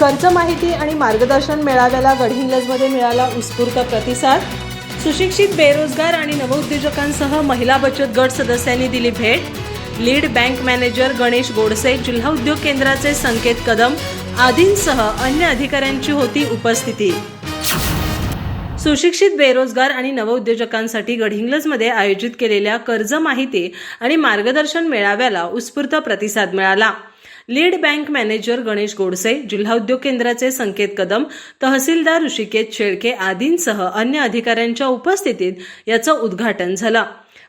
कर्ज माहिती आणि मार्गदर्शन मेळाव्याला गडहिंग्लजमध्ये मिळाला उत्स्फूर्त प्रतिसाद। सुशिक्षित बेरोजगार आणि नवउद्योजकांसह महिला बचत गट सदस्यांनी दिली भेट। Lead bank manager Ganesh Godse, जिल्हा उद्योग केंद्राचे संकेत कदम आदींसह अन्य अधिकाऱ्यांची होती उपस्थिती। सुशिक्षित बेरोजगार आणि नवउद्योजकांसाठी गडहिंग्लजमध्ये आयोजित केलेल्या कर्ज माहिती आणि मार्गदर्शन मेळाव्याला उत्स्फूर्त प्रतिसाद मिळाला। Lead bank manager Ganesh Godse, जिल्हा उद्योग केंद्राचे संकेत कदम, तहसीलदार ऋषिकेश शेळके आदींसह अन्य अधिकाऱ्यांच्या उपस्थितीत याचं उद्घाटन झालं।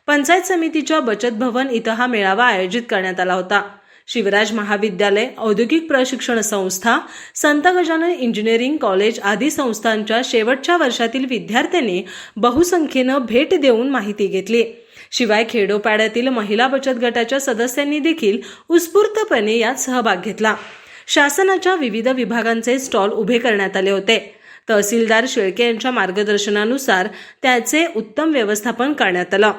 पंचायत समितीच्या बचत भवन इथं हा मेळावा आयोजित करण्यात आला होता। शिवराज महाविद्यालय, औद्योगिक प्रशिक्षण संस्था, संत गजानन इंजिनिअरिंग कॉलेज आदी संस्थांच्या शेवटच्या वर्षातील विद्यार्थ्यांनी बहुसंख्येनं भेट देऊन माहिती घेतली। शिवाय खेडोपाड्यातील महिला बचत गटाच्या सदस्यांनी देखील उत्स्फूर्तपणे यात सहभाग घेतला। शासनाच्या विविध विभागांचे स्टॉल उभे करण्यात आले होते। तहसीलदार शेळके यांच्या मार्गदर्शनानुसार त्याचे उत्तम व्यवस्थापन करण्यात आलं।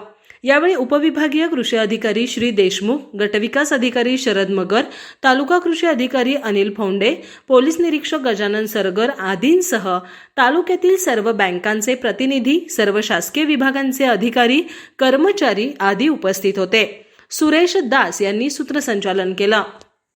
यावेळी उपविभागीय कृषी अधिकारी श्री देशमुख, गटविकास अधिकारी शरद मगर, तालुका कृषी अधिकारी अनिल फौंडे, पोलीस निरीक्षक गजानन सरगर आदींसह तालुक्यातील सर्व बँकांचे प्रतिनिधी, सर्व शासकीय विभागांचे अधिकारी, कर्मचारी आदी उपस्थित होते। सुरेश दास यांनी सूत्रसंचालन केलं।